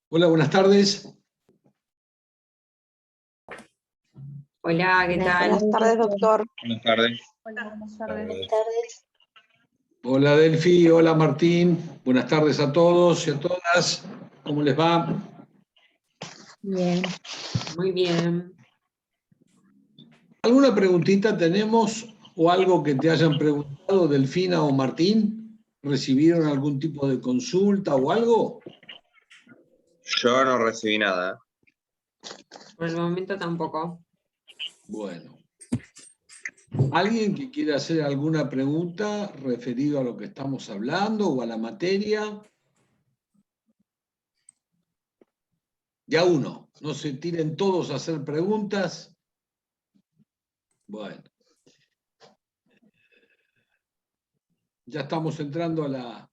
Hola, buenas tardes. Hola, ¿qué tal? Buenas tardes, doctor. Buenas tardes. Hola, buenas tardes. Buenas tardes. Hola, Delfi. Hola, Martín. Buenas tardes a todos y a todas. ¿Cómo les va? Bien. Muy bien. ¿Alguna preguntita tenemos o algo que te hayan preguntado, Delfina o Martín? ¿Recibieron algún tipo de consulta o algo? Yo no recibí nada. Por el momento tampoco. Bueno. ¿Alguien que quiera hacer alguna pregunta referido a lo que estamos hablando o a la materia? Ya uno. No se tiren todos a hacer preguntas. Bueno. Ya estamos entrando a la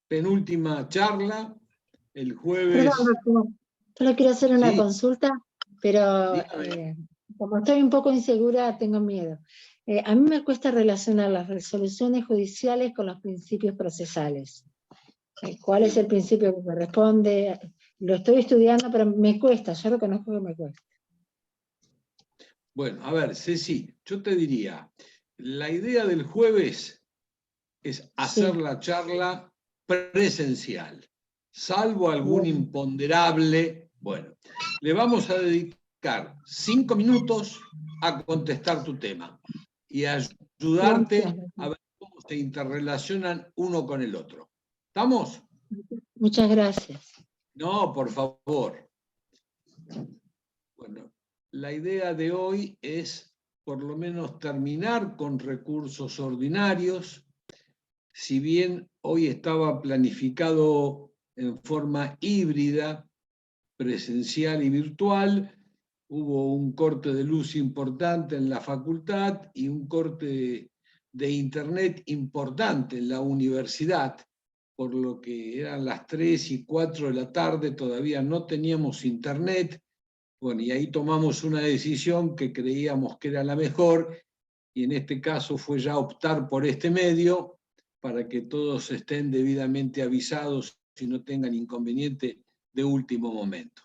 penúltima charla, el jueves. Perdón, doctor. Solo quiero hacer una Sí, consulta, pero dígame. como estoy un poco insegura, tengo miedo. A mí me cuesta relacionar las resoluciones judiciales con los principios procesales. ¿Cuál es el principio que corresponde? Lo estoy estudiando, pero me cuesta, yo reconozco que me cuesta. Bueno, a ver, Ceci, yo te diría, la idea del jueves es hacer Sí. la charla presencial, salvo algún Bien. imponderable. Bueno, le vamos a dedicar 5 minutos a contestar tu tema y a ayudarte Gracias, a doctor. ver cómo se interrelacionan uno con el otro. ¿Estamos? Muchas gracias. No, por favor. Bueno, la idea de hoy es por lo menos terminar con recursos ordinarios. Si bien hoy estaba planificado en forma híbrida, presencial y virtual, hubo un corte de luz importante en la facultad y un corte de internet importante en la universidad, por lo que eran las 3 y 4 de la tarde, todavía no teníamos internet. Bueno, y ahí tomamos una decisión que creíamos que era la mejor, y en este caso fue ya optar por este medio para que todos estén debidamente avisados y no tengan inconveniente de último momento.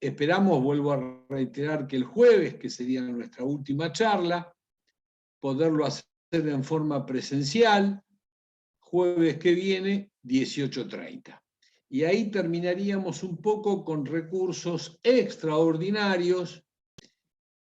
Esperamos, vuelvo a reiterar, que el jueves, que sería nuestra última charla, poderlo hacer en forma presencial, jueves que viene, 18:30. Y ahí terminaríamos un poco con recursos extraordinarios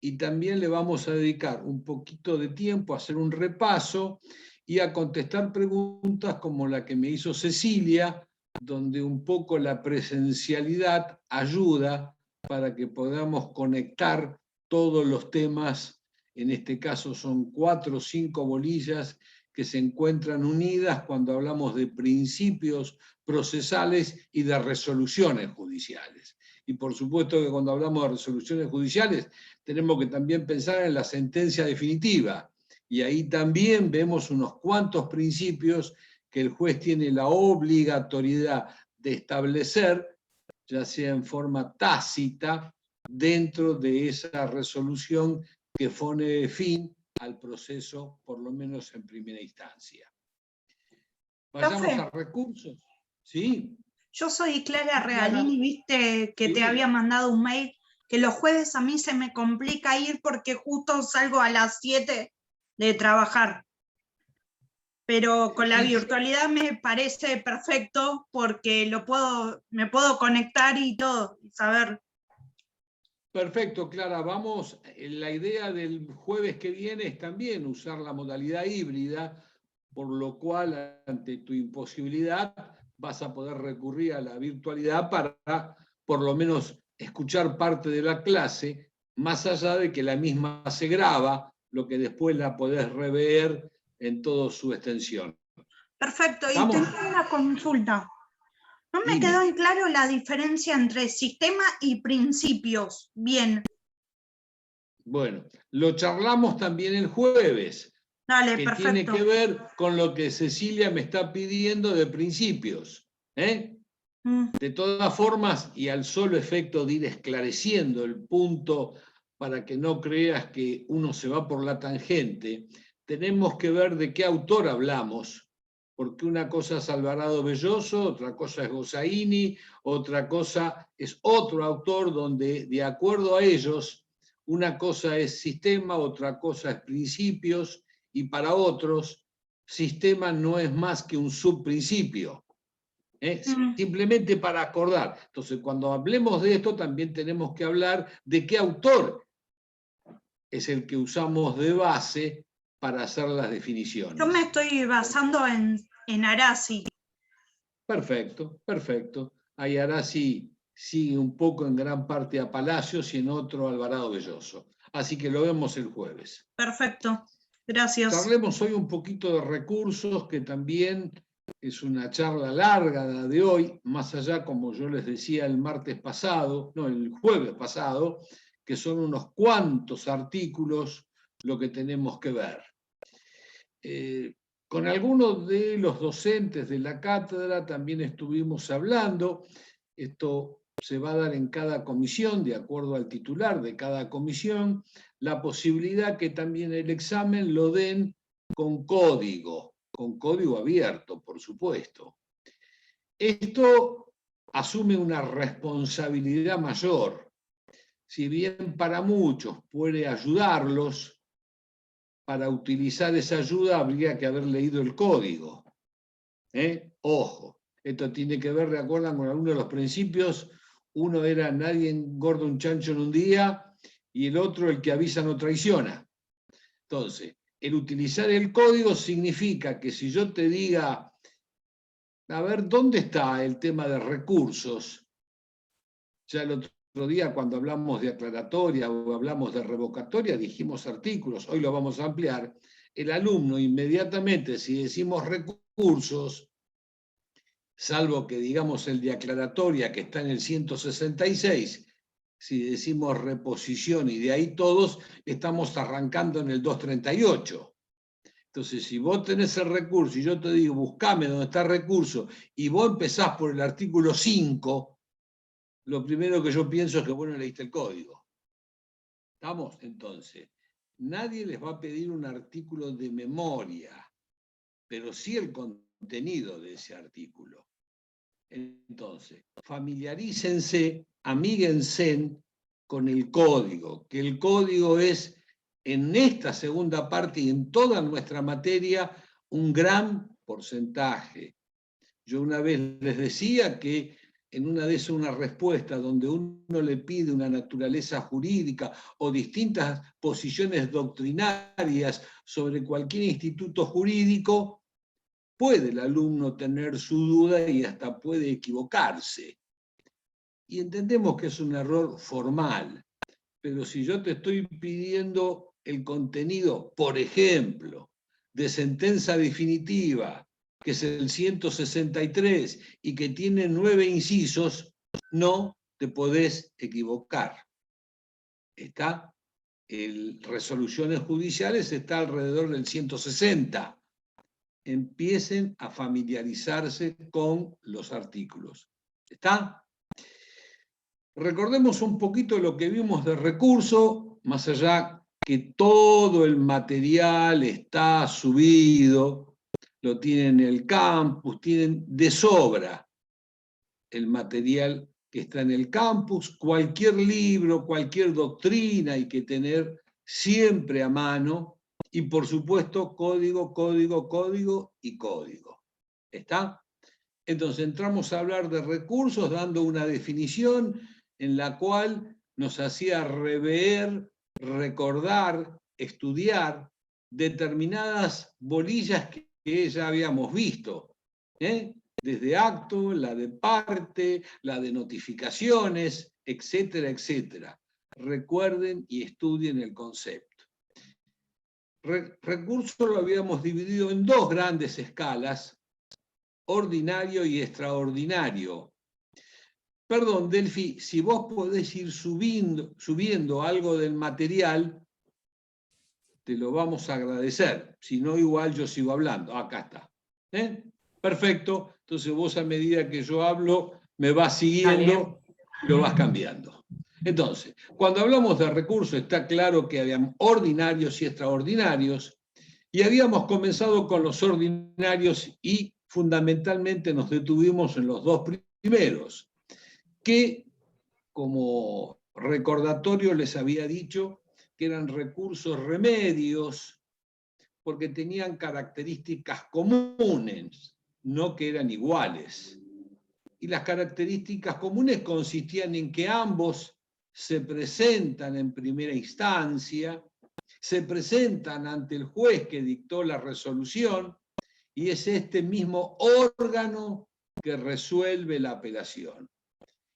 y también le vamos a dedicar un poquito de tiempo a hacer un repaso y a contestar preguntas como la que me hizo Cecilia, donde un poco la presencialidad ayuda para que podamos conectar todos los temas. En este caso son 4 o 5 bolillas que se encuentran unidas cuando hablamos de principios procesales y de resoluciones judiciales. Y por supuesto que cuando hablamos de resoluciones judiciales tenemos que también pensar en la sentencia definitiva. Y ahí también vemos unos cuantos principios que el juez tiene la obligatoriedad de establecer, ya sea en forma tácita, dentro de esa resolución que pone fin al proceso, por lo menos en primera instancia. Vayamos a recursos. ¿Sí? Yo soy Clara Realini, viste que Sí. te había mandado un mail, que los jueves a mí se me complica ir porque justo salgo a las 7 de trabajar. Pero con la virtualidad me parece perfecto porque me puedo conectar y todo, y saber. Perfecto, Clara. Vamos, la idea del jueves que viene es también usar la modalidad híbrida, por lo cual, ante tu imposibilidad, vas a poder recurrir a la virtualidad para, por lo menos, escuchar parte de la clase, más allá de que la misma se graba, lo que después la podés rever en toda su extensión. Perfecto, y ¿Estamos? tengo una consulta. No me Dime. quedó en claro la diferencia entre sistema y principios. Bien. Bueno, lo charlamos también el jueves, Dale, que perfecto. tiene que ver con lo que Cecilia me está pidiendo de principios. De todas formas, y al solo efecto de ir esclareciendo el punto para que no creas que uno se va por la tangente, tenemos que ver de qué autor hablamos, porque una cosa es Alvarado Belloso, otra cosa es Gossaini, otra cosa es otro autor donde, de acuerdo a ellos, una cosa es sistema, otra cosa es principios, y para otros, sistema no es más que un subprincipio. Simplemente para acordar. Entonces, cuando hablemos de esto, también tenemos que hablar de qué autor es el que usamos de base para hacer las definiciones. Yo me estoy basando en Arasi. Perfecto, perfecto. Ahí Arasi sigue un poco en gran parte a Palacios y en otro Alvarado Belloso. Así que lo vemos el jueves. Perfecto, gracias. Charlemos hoy un poquito de recursos, que también es una charla larga la de hoy, más allá, como yo les decía el jueves pasado, que son unos cuantos artículos lo que tenemos que ver. Con algunos de los docentes de la cátedra también estuvimos hablando. Esto se va a dar en cada comisión, de acuerdo al titular de cada comisión, la posibilidad que también el examen lo den con código abierto, por supuesto. Esto asume una responsabilidad mayor. Si bien para muchos puede ayudarlos, para utilizar esa ayuda habría que haber leído el código. Ojo, esto tiene que ver, recuerdan, con algunos de los principios. Uno era nadie engorda un chancho en un día, y el otro el que avisa no traiciona. Entonces, el utilizar el código significa que si yo te diga, a ver, ¿dónde está el tema de recursos? Ya el otro día, cuando hablamos de aclaratoria o hablamos de revocatoria, dijimos artículos, hoy lo vamos a ampliar. El alumno inmediatamente, si decimos recursos, salvo que digamos el de aclaratoria que está en el 166, si decimos reposición y de ahí todos, estamos arrancando en el 238. Entonces, si vos tenés el recurso y yo te digo, buscame donde está el recurso, y vos empezás por el artículo 5, lo primero que yo pienso es que vos no leíste el código. ¿Estamos? Entonces, nadie les va a pedir un artículo de memoria, pero sí el contenido de ese artículo. Entonces, familiarícense, amíguense con el código, que el código es, en esta segunda parte y en toda nuestra materia, un gran porcentaje. Yo una vez les decía que en una de esas, una respuesta donde uno le pide una naturaleza jurídica o distintas posiciones doctrinarias sobre cualquier instituto jurídico, puede el alumno tener su duda y hasta puede equivocarse. Y entendemos que es un error formal, pero si yo te estoy pidiendo el contenido, por ejemplo, de sentencia definitiva, que es el 163 y que tiene 9 incisos, no te podés equivocar. Resoluciones judiciales está alrededor del 160. Empiecen a familiarizarse con los artículos. ¿Está? Recordemos un poquito lo que vimos de recurso, más allá que todo el material está subido, lo tienen en el campus, tienen de sobra el material que está en el campus. Cualquier libro, cualquier doctrina hay que tener siempre a mano. Y por supuesto, código, código, código y código. ¿Está? Entonces entramos a hablar de recursos dando una definición en la cual nos hacía rever, recordar, estudiar determinadas bolillas que ya habíamos visto. Desde acto, la de parte, la de notificaciones, etcétera, etcétera. Recuerden y estudien el concepto. Recurso lo habíamos dividido en dos grandes escalas, ordinario y extraordinario. Perdón, Delphi, si vos podés ir subiendo algo del material, te lo vamos a agradecer. Si no, igual yo sigo hablando. Acá está. Perfecto. Entonces vos, a medida que yo hablo, me vas siguiendo y lo vas cambiando. Entonces, cuando hablamos de recursos, está claro que habían ordinarios y extraordinarios, y habíamos comenzado con los ordinarios y fundamentalmente nos detuvimos en los dos primeros, que como recordatorio les había dicho que eran recursos remedios porque tenían características comunes, no que eran iguales. Y las características comunes consistían en que ambos se presentan en primera instancia, se presentan ante el juez que dictó la resolución, y es este mismo órgano que resuelve la apelación.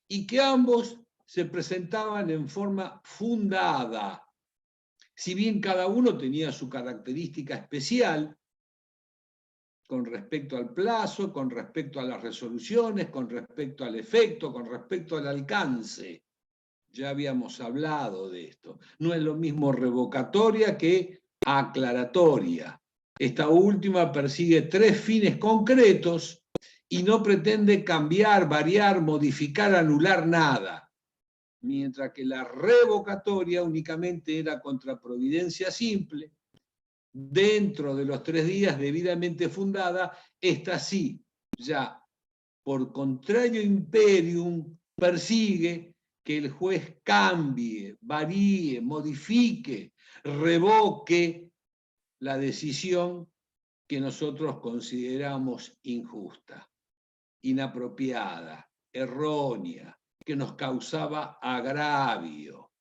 Y que ambos se presentaban en forma fundada, si bien cada uno tenía su característica especial con respecto al plazo, con respecto a las resoluciones, con respecto al efecto, con respecto al alcance. Ya habíamos hablado de esto. No es lo mismo revocatoria que aclaratoria. Esta última persigue 3 fines concretos y no pretende cambiar, variar, modificar, anular nada. Mientras que la revocatoria únicamente era contra providencia simple, dentro de los 3 días debidamente fundada, esta sí, ya por contrario imperium, persigue que el juez cambie, varíe, modifique, revoque la decisión que nosotros consideramos injusta, inapropiada, errónea, que nos causaba agravio.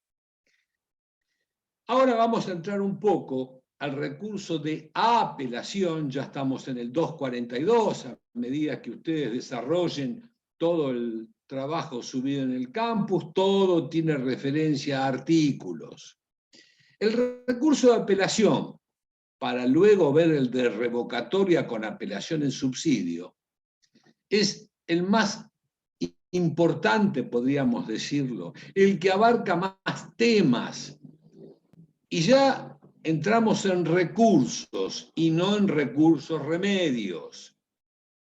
Ahora vamos a entrar un poco al recurso de apelación, ya estamos en el 242, a medida que ustedes desarrollen todo el trabajo subido en el campus, todo tiene referencia a artículos. El recurso de apelación, para luego ver el de revocatoria con apelación en subsidio, es el más importante, podríamos decirlo, el que abarca más temas. Y ya entramos en recursos y no en recursos remedios.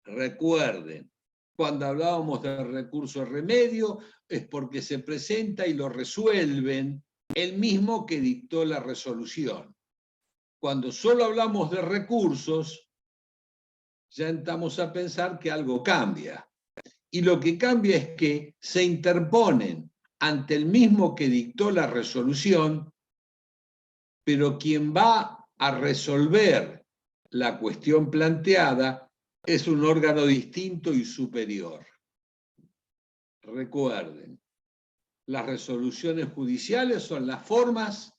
Recuerden, cuando hablábamos de recursos remedio es porque se presenta y lo resuelven el mismo que dictó la resolución. Cuando solo hablamos de recursos, ya entramos a pensar que algo cambia. Y lo que cambia es que se interponen ante el mismo que dictó la resolución, pero quien va a resolver la cuestión planteada es un órgano distinto y superior. Recuerden, las resoluciones judiciales son las formas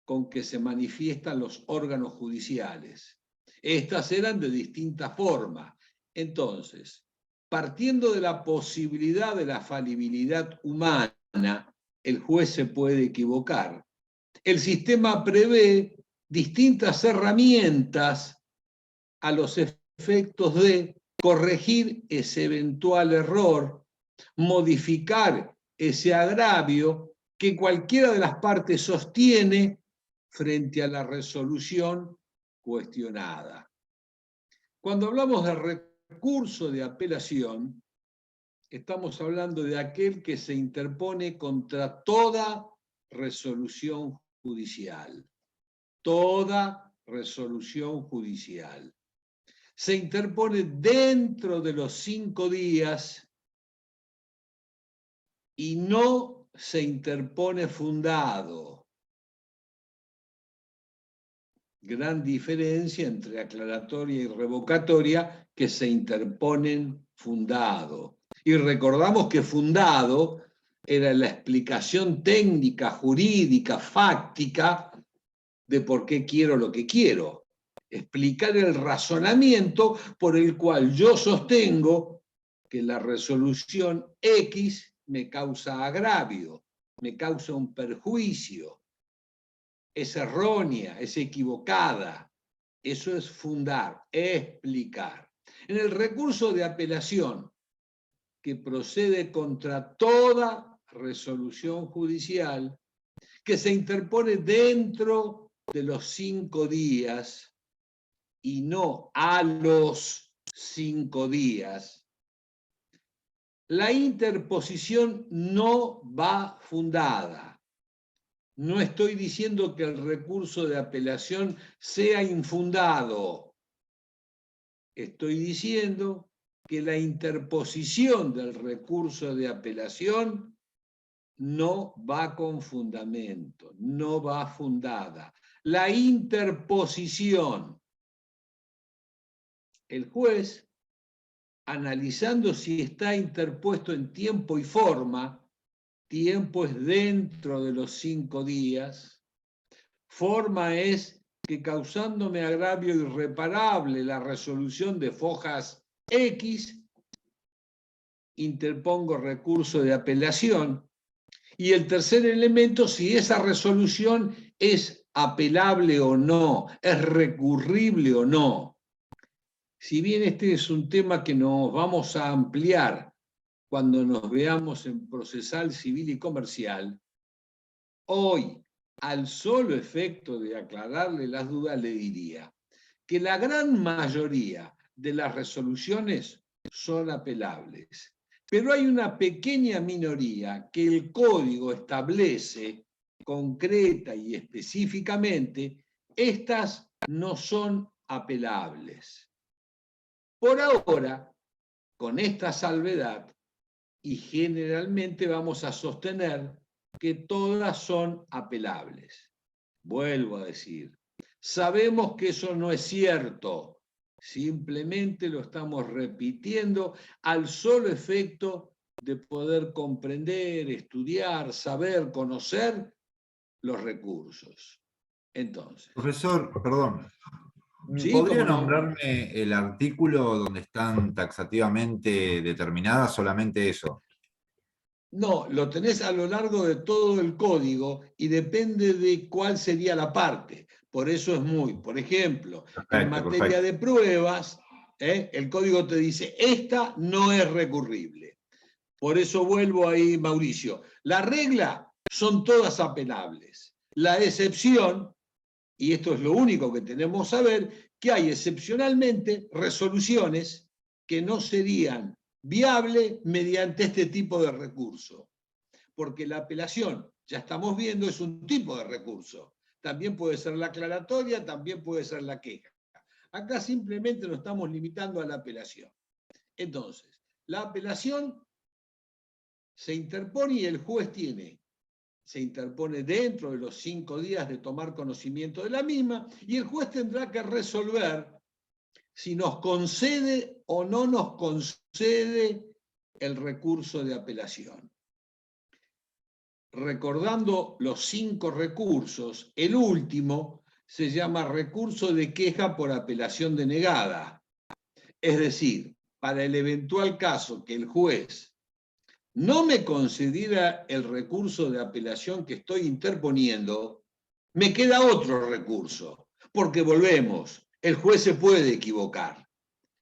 con que se manifiestan los órganos judiciales. Estas eran de distinta forma. Entonces, partiendo de la posibilidad de la falibilidad humana, el juez se puede equivocar. El sistema prevé distintas herramientas a los efectos de corregir ese eventual error, modificar ese agravio que cualquiera de las partes sostiene frente a la resolución cuestionada. Cuando hablamos de recurso de apelación, estamos hablando de aquel que se interpone contra toda resolución judicial. Toda resolución judicial. Se interpone dentro de los 5 días y no se interpone fundado. Gran diferencia entre aclaratoria y revocatoria, que se interponen fundado. Y recordamos que fundado era la explicación técnica, jurídica, fáctica de por qué quiero lo que quiero. Explicar el razonamiento por el cual yo sostengo que la resolución X me causa agravio, me causa un perjuicio, es errónea, es equivocada. Eso es fundar, explicar. En el recurso de apelación, que procede contra toda resolución judicial, que se interpone dentro de los 5 días y no a los 5 días, la interposición no va fundada. No estoy diciendo que el recurso de apelación sea infundado. Estoy diciendo que la interposición del recurso de apelación no va con fundamento, no va fundada. La interposición. El juez, analizando si está interpuesto en tiempo y forma, tiempo es dentro de los 5 días, forma es que causándome agravio irreparable la resolución de fojas X, interpongo recurso de apelación. Y el tercer elemento, si esa resolución es apelable o no, es recurrible o no. Si bien este es un tema que nos vamos a ampliar cuando nos veamos en procesal, civil y comercial, hoy, al solo efecto de aclararle las dudas, le diría que la gran mayoría de las resoluciones son apelables. Pero hay una pequeña minoría que el código establece concreta y específicamente, estas no son apelables. Por ahora, con esta salvedad, y generalmente vamos a sostener que todas son apelables. Vuelvo a decir, sabemos que eso no es cierto, simplemente lo estamos repitiendo al solo efecto de poder comprender, estudiar, saber, conocer los recursos. Entonces. Profesor, perdón, Sí, ¿podría cómo no. nombrarme el artículo donde están taxativamente determinadas solamente eso? No, lo tenés a lo largo de todo el código y depende de cuál sería la parte. Por eso es por ejemplo, en materia de pruebas, el código te dice, esta no es recurrible. Por eso vuelvo ahí, Mauricio. La regla son todas apelables. La excepción, y esto es lo único que tenemos que saber, que hay excepcionalmente resoluciones que no serían viable mediante este tipo de recurso. Porque la apelación, ya estamos viendo, es un tipo de recurso. También puede ser la aclaratoria, también puede ser la queja. Acá simplemente nos estamos limitando a la apelación. Entonces, la apelación se interpone y el juez se interpone dentro de los 5 días de tomar conocimiento de la misma y el juez tendrá que resolver si nos concede o no nos concede el recurso de apelación. Recordando los 5 recursos, el último se llama recurso de queja por apelación denegada. Es decir, para el eventual caso que el juez no me concediera el recurso de apelación que estoy interponiendo, me queda otro recurso, porque volvemos. El juez se puede equivocar,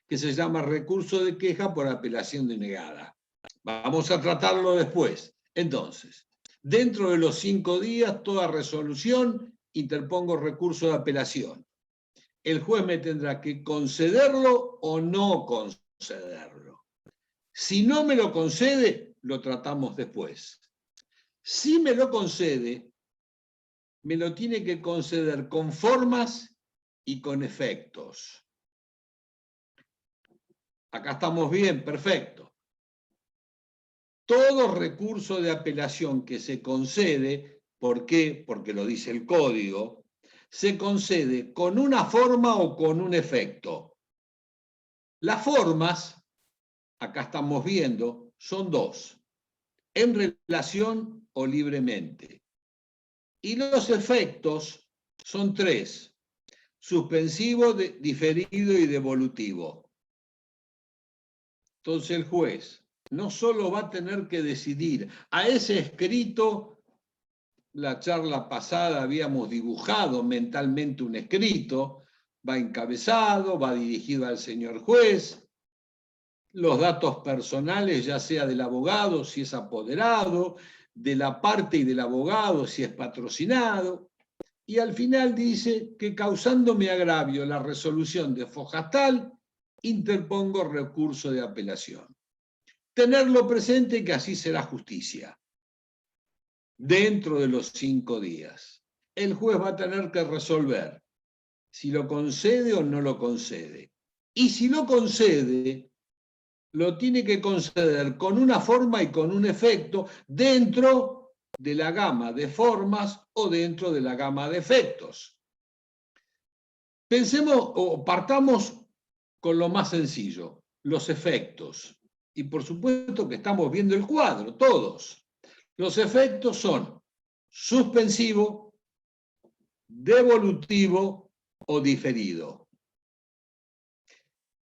que se llama recurso de queja por apelación denegada. Vamos a tratarlo después. Entonces, dentro de los 5 días, toda resolución, interpongo recurso de apelación. El juez me tendrá que concederlo o no concederlo. Si no me lo concede, lo tratamos después. Si me lo concede, me lo tiene que conceder con formas y con efectos. Acá estamos bien, perfecto. Todo recurso de apelación que se concede, ¿por qué? Porque lo dice el código, se concede con una forma o con un efecto. Las formas, acá estamos viendo, son 2, en relación o libremente. Y los efectos son 3, suspensivo, diferido y devolutivo. Entonces el juez no solo va a tener que decidir, a ese escrito, la charla pasada habíamos dibujado mentalmente un escrito, va encabezado, va dirigido al señor juez, los datos personales, ya sea del abogado, si es apoderado, de la parte y del abogado, si es patrocinado, y al final dice que causándome agravio la resolución de foja tal, interpongo recurso de apelación. Tenerlo presente que así será justicia. Dentro de los 5 días, el juez va a tener que resolver si lo concede o no lo concede. Y si lo concede, lo tiene que conceder con una forma y con un efecto dentro de la gama de formas o dentro de la gama de efectos. Pensemos o partamos con lo más sencillo, los efectos. Y por supuesto que estamos viendo el cuadro, todos. Los efectos son suspensivo, devolutivo o diferido.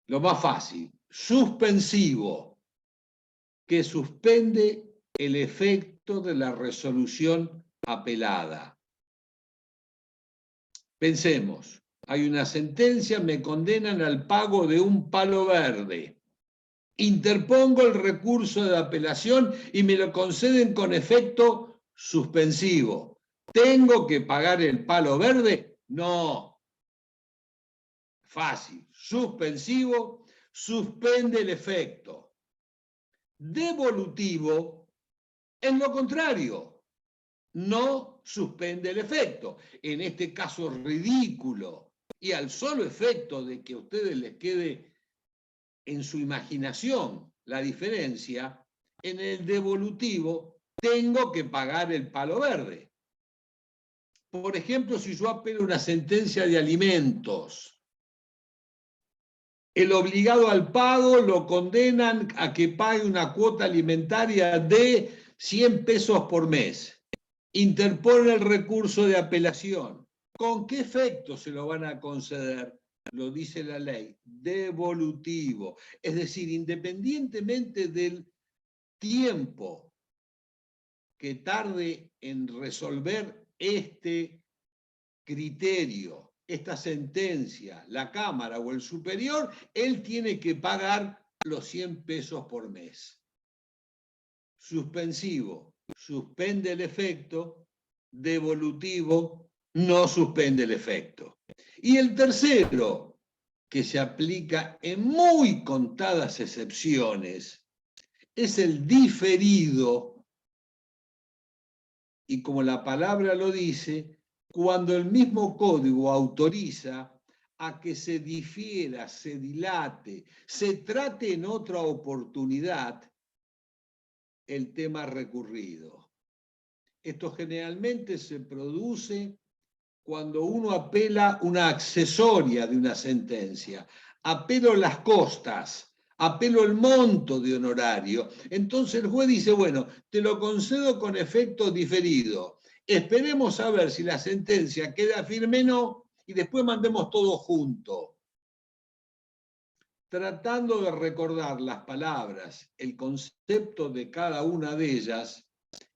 Lo más fácil, suspensivo, que suspende el efecto de la resolución apelada. Pensemos, hay una sentencia, me condenan al pago de un palo verde. Interpongo el recurso de apelación y me lo conceden con efecto suspensivo. ¿Tengo que pagar el palo verde? No. Fácil. Suspensivo, suspende el efecto. Devolutivo es lo contrario. No suspende el efecto. En este caso ridículo. Y al solo efecto de que a ustedes les quede en su imaginación la diferencia, en el devolutivo tengo que pagar el palo verde. Por ejemplo, si yo apelo una sentencia de alimentos, el obligado al pago lo condenan a que pague una cuota alimentaria de 100 pesos por mes. Interpone el recurso de apelación. ¿Con qué efecto se lo van a conceder? Lo dice la ley, devolutivo. Es decir, independientemente del tiempo que tarde en resolver este criterio, esta sentencia, la Cámara o el superior, él tiene que pagar los 100 pesos por mes. Suspensivo, suspende el efecto. Devolutivo, no suspende el efecto. Y el tercero, que se aplica en muy contadas excepciones, es el diferido. Y como la palabra lo dice, cuando el mismo código autoriza a que se difiera, se dilate, se trate en otra oportunidad el tema recurrido. Esto generalmente se produce cuando uno apela una accesoria de una sentencia. Apelo las costas, apelo el monto de honorario. Entonces el juez dice, bueno, te lo concedo con efecto diferido. Esperemos a ver si la sentencia queda firme o no y después mandemos todo junto. Tratando de recordar las palabras, el concepto de cada una de ellas,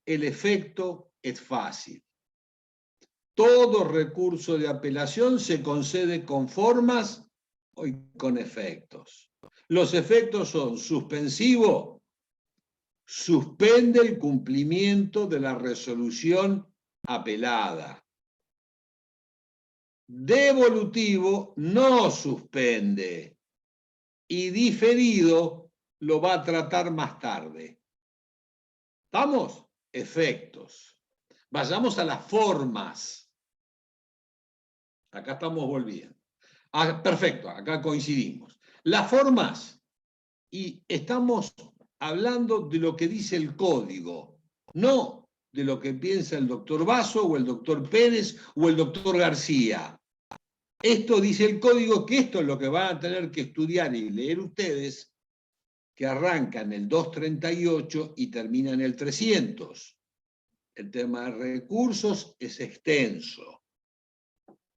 el efecto es fácil. Todo recurso de apelación se concede con formas o con efectos. Los efectos son suspensivo, suspende el cumplimiento de la resolución apelada. Devolutivo no suspende y diferido lo va a tratar más tarde. ¿Estamos? Efectos. Vayamos a las formas. Acá estamos volviendo. Perfecto, acá coincidimos. Las formas, y estamos hablando de lo que dice el código, no de lo que piensa el doctor Basso o el doctor Pérez o el doctor García. Esto dice el código, que esto es lo que van a tener que estudiar y leer ustedes, que arrancan el 238 y terminan el 300. El tema de recursos es extenso.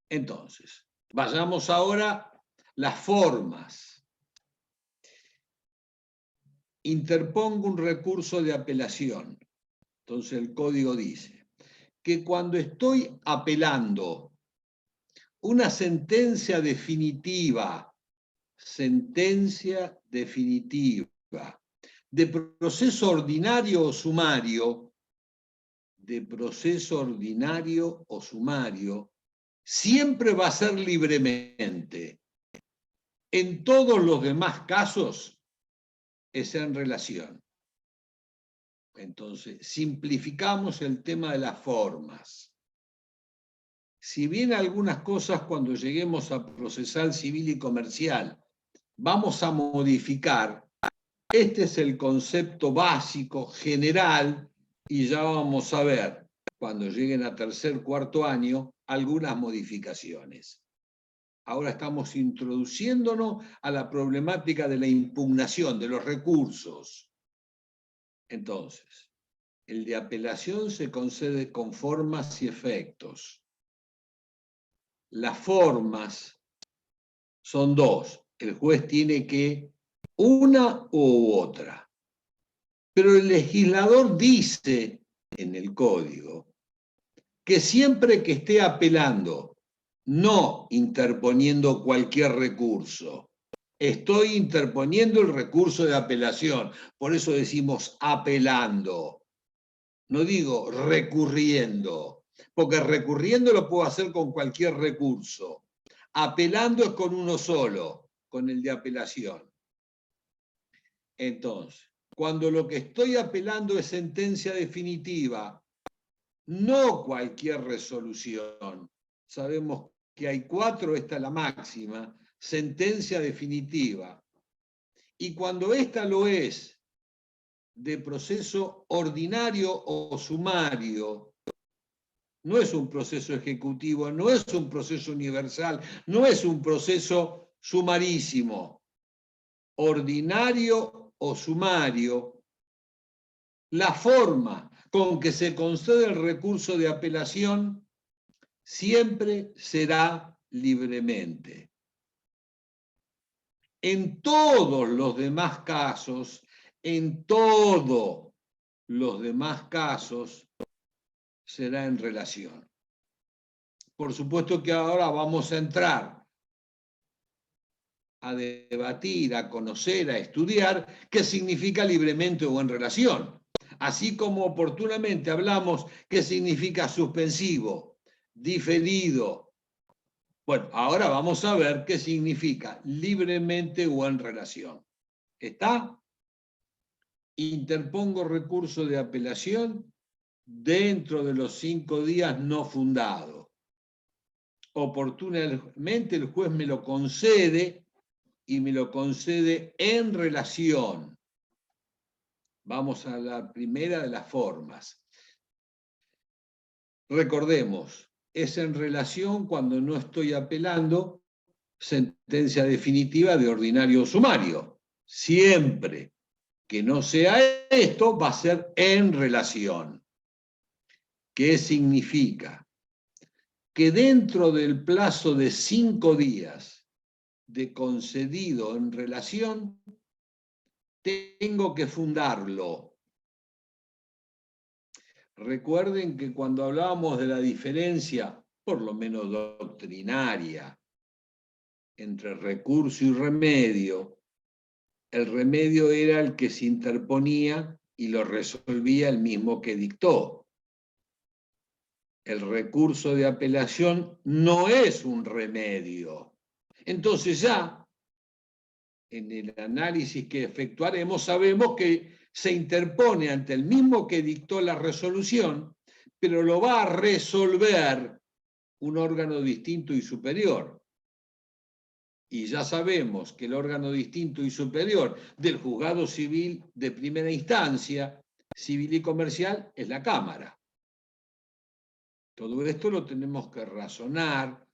Entonces, vayamos ahora a las formas. Interpongo un recurso de apelación. Entonces el código dice que cuando estoy apelando una sentencia definitiva de proceso ordinario o sumario, siempre va a ser libremente. En todos los demás casos es en relación. Entonces, simplificamos el tema de las formas. Si bien algunas cosas cuando lleguemos a procesal civil y comercial vamos a modificar. Este es el concepto básico, general, y ya vamos a ver, cuando lleguen a tercer, cuarto año, algunas modificaciones. Ahora estamos introduciéndonos a la problemática de la impugnación, de los recursos. Entonces, el de apelación se concede con formas y efectos. Las formas son dos. El juez tiene que una u otra. Pero el legislador dice en el código que siempre que esté apelando, no interponiendo cualquier recurso, estoy interponiendo el recurso de apelación. Por eso decimos apelando. No digo recurriendo, porque recurriendo lo puedo hacer con cualquier recurso. Apelando es con uno solo, con el de apelación. Entonces, cuando lo que estoy apelando es sentencia definitiva, no cualquier resolución. Sabemos que hay 4, esta es la máxima, sentencia definitiva. Y cuando esta lo es de proceso ordinario o sumario, no es un proceso ejecutivo, no es un proceso universal, no es un proceso sumarísimo, ordinario o sumario, la forma con que se concede el recurso de apelación siempre será libremente. En todos los demás casos, será en relación. Por supuesto que ahora vamos a entrar a debatir, a conocer, a estudiar qué significa libremente o en relación. Así como oportunamente hablamos qué significa suspensivo, diferido. Bueno, ahora vamos a ver qué significa libremente o en relación. ¿Está? Interpongo recurso de apelación dentro de los 5 días no fundado. Oportunamente el juez me lo concede y me lo concede en relación. Vamos a la primera de las formas. Recordemos, es en relación cuando no estoy apelando sentencia definitiva de ordinario o sumario. Siempre que no sea esto, va a ser en relación. ¿Qué significa? Que dentro del plazo de 5 días de concedido en relación, tengo que fundarlo. Recuerden que cuando hablábamos de la diferencia, por lo menos doctrinaria, entre recurso y remedio, el remedio era el que se interponía y lo resolvía el mismo que dictó. El recurso de apelación no es un remedio. Entonces ya, en el análisis que efectuaremos, sabemos que se interpone ante el mismo que dictó la resolución, pero lo va a resolver un órgano distinto y superior. Y ya sabemos que el órgano distinto y superior del juzgado civil de primera instancia, civil y comercial, es la Cámara. Todo esto lo tenemos que razonar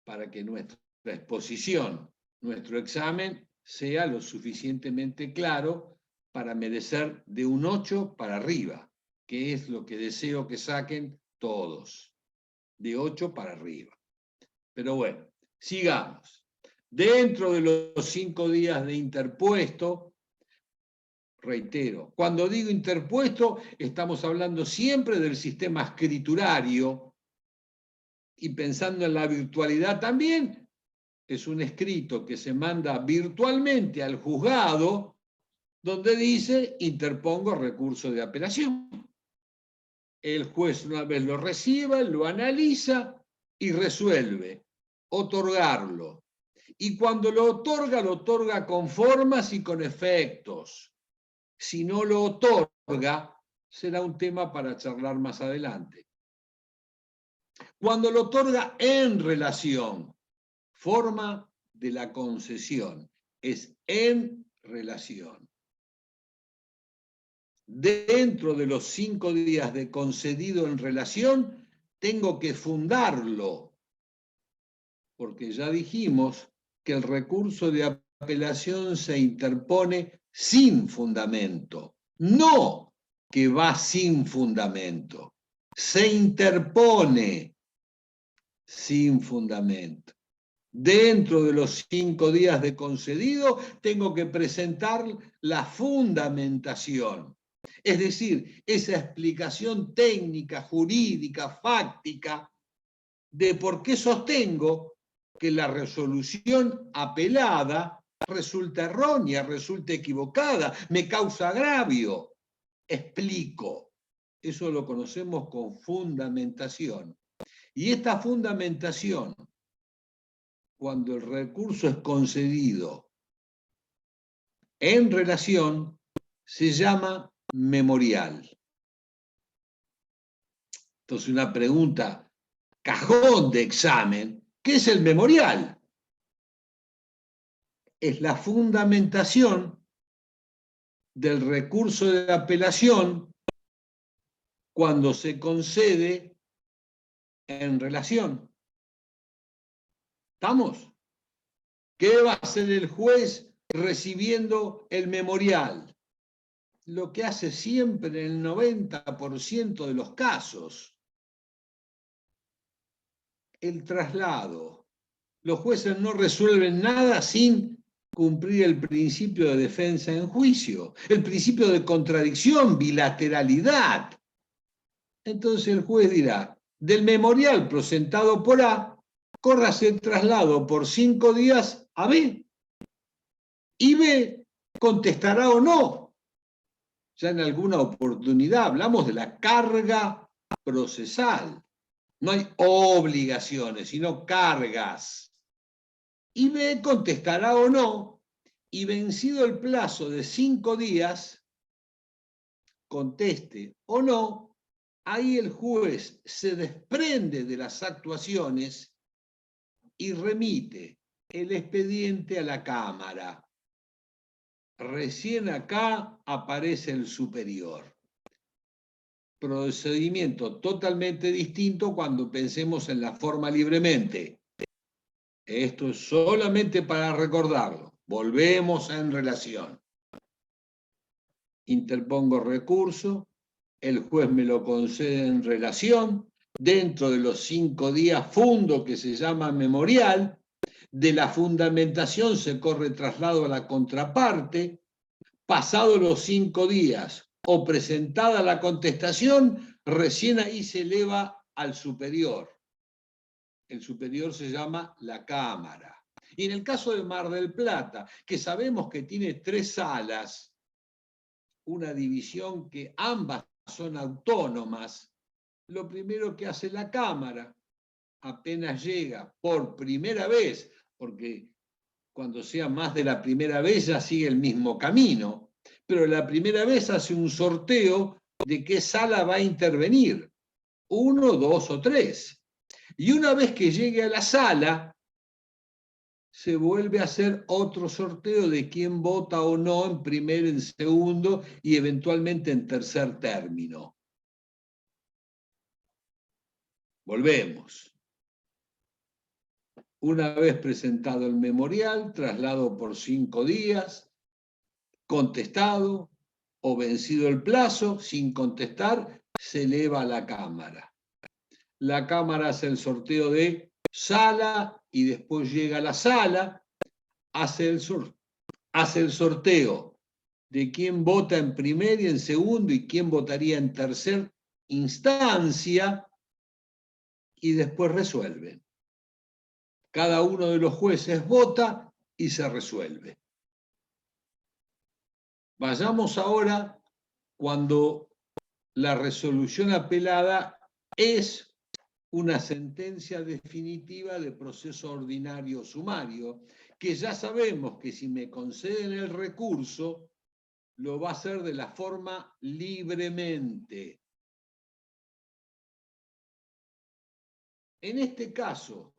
para que nuestra exposición, nuestro examen, sea lo suficientemente claro para merecer de un 8 para arriba, que es lo que deseo que saquen todos, de 8 para arriba. Pero bueno, sigamos. Dentro de los 5 días de interpuesto, reitero, cuando digo interpuesto, estamos hablando siempre del sistema escriturario y pensando en la virtualidad también, es un escrito que se manda virtualmente al juzgado donde dice interpongo recurso de apelación. El juez una vez lo reciba, lo analiza y resuelve otorgarlo. Y cuando lo otorga con formas y con efectos. Si no lo otorga, será un tema para charlar más adelante. Cuando lo otorga en relación, forma de la concesión. es en relación. Dentro de los 5 días de concedido en relación, tengo que fundarlo, porque ya dijimos que el recurso de apelación se interpone sin fundamento, no que va sin fundamento, se interpone sin fundamento. Dentro de los 5 días de concedido, tengo que presentar la fundamentación. Es decir, esa explicación técnica, jurídica, fáctica, de por qué sostengo que la resolución apelada resulta errónea, resulta equivocada, me causa agravio. Explico. Eso lo conocemos con fundamentación. Y esta fundamentación, cuando el recurso es concedido en relación, se llama memorial. Entonces, una pregunta cajón de examen, ¿qué es el memorial? Es la fundamentación del recurso de apelación cuando se concede en relación. ¿Estamos? ¿Qué va a hacer el juez recibiendo el memorial? Lo que hace siempre en el 90% de los casos. El traslado. Los jueces no resuelven nada sin cumplir el principio de defensa en juicio, el principio de contradicción, bilateralidad. Entonces el juez dirá, del memorial presentado por A, córrase el traslado por 5 días a B. Y B contestará o no. Ya en alguna oportunidad hablamos de la carga procesal. No hay obligaciones, sino cargas. Y B contestará o no, y vencido el plazo de 5 días, conteste o no, ahí el juez se desprende de las actuaciones y remite el expediente a la Cámara. Recién acá aparece el superior. Procedimiento totalmente distinto cuando pensemos en la forma libremente. Esto es solamente para recordarlo. Volvemos en relación. Interpongo recurso, el juez me lo concede en relación, dentro de los 5 días fundo que se llama memorial, de la fundamentación se corre traslado a la contraparte, pasados los 5 días o presentada la contestación, recién ahí se eleva al superior. El superior se llama la Cámara. Y en el caso de Mar del Plata, que sabemos que tiene 3 salas, una división que ambas son autónomas, lo primero que hace la Cámara, apenas llega por primera vez, porque cuando sea más de la primera vez ya sigue el mismo camino, pero la primera vez hace un sorteo de qué sala va a intervenir, 1, 2 o 3. Y una vez que llegue a la sala, se vuelve a hacer otro sorteo de quién vota o no en primer, en segundo y eventualmente en tercer término. Volvemos. Una vez presentado el memorial, traslado por 5 días, contestado o vencido el plazo, sin contestar, se eleva a la Cámara. La Cámara hace el sorteo de sala y después llega a la sala, hace el sorteo de quién vota en primer y en segundo y quién votaría en tercer instancia y después resuelve. Cada uno de los jueces vota y se resuelve. Vayamos ahora cuando la resolución apelada es una sentencia definitiva de proceso ordinario sumario, que ya sabemos que si me conceden el recurso, lo va a hacer de la forma libremente. En este caso,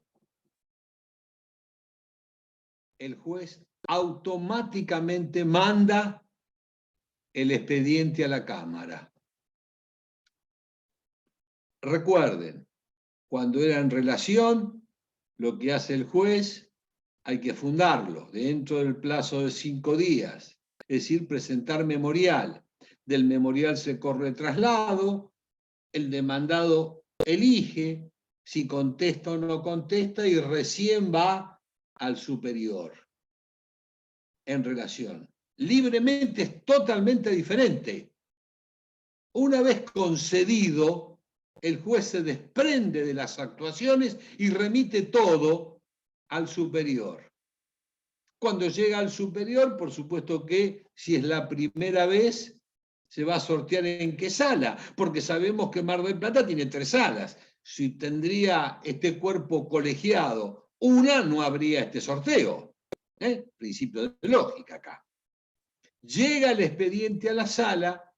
el juez automáticamente manda el expediente a la Cámara. Recuerden, cuando era en relación, lo que hace el juez, hay que fundarlo dentro del plazo de 5 días, es decir, presentar memorial. Del memorial se corre traslado, el demandado elige si contesta o no contesta y recién va al superior en relación. Libremente es totalmente diferente. Una vez concedido, el juez se desprende de las actuaciones y remite todo al superior. Cuando llega al superior, por supuesto que si es la primera vez, se va a sortear en qué sala, porque sabemos que Mar del Plata tiene 3 salas. Si tendría este cuerpo colegiado una, no habría este sorteo. Principio de lógica acá. Llega el expediente a la sala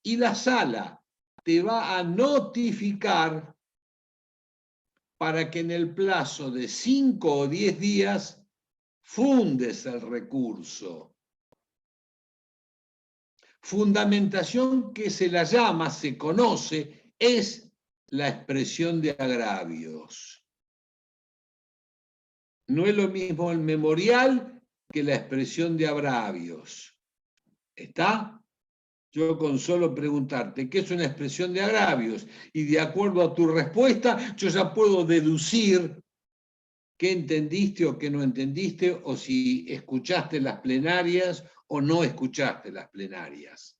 y la sala te va a notificar para que en el plazo de 5 o 10 días fundes el recurso. Fundamentación que se la llama, se conoce, es la expresión de agravios. No es lo mismo el memorial que la expresión de agravios. ¿Está? Yo con solo preguntarte qué es una expresión de agravios y de acuerdo a tu respuesta yo ya puedo deducir qué entendiste o qué no entendiste o si escuchaste las plenarias o no escuchaste las plenarias.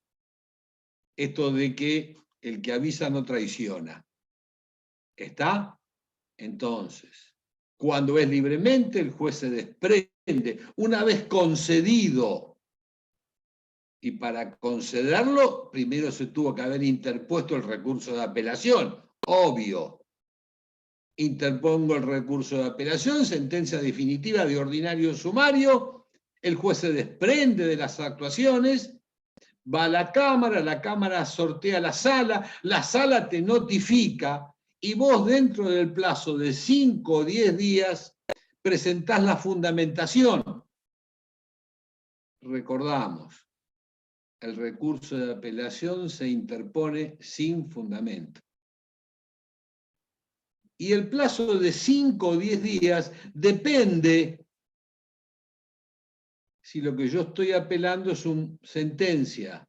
Esto de que el que avisa no traiciona. ¿Está? Entonces, cuando es libremente el juez se desprende. Una vez concedido, y para concederlo, primero se tuvo que haber interpuesto el recurso de apelación, obvio. Interpongo el recurso de apelación, sentencia definitiva de ordinario sumario, el juez se desprende de las actuaciones, va a la Cámara sortea la sala te notifica, y vos dentro del plazo de 5 o 10 días presentás la fundamentación. Recordamos, el recurso de apelación se interpone sin fundamento. Y el plazo de 5 o 10 días depende si lo que yo estoy apelando es una sentencia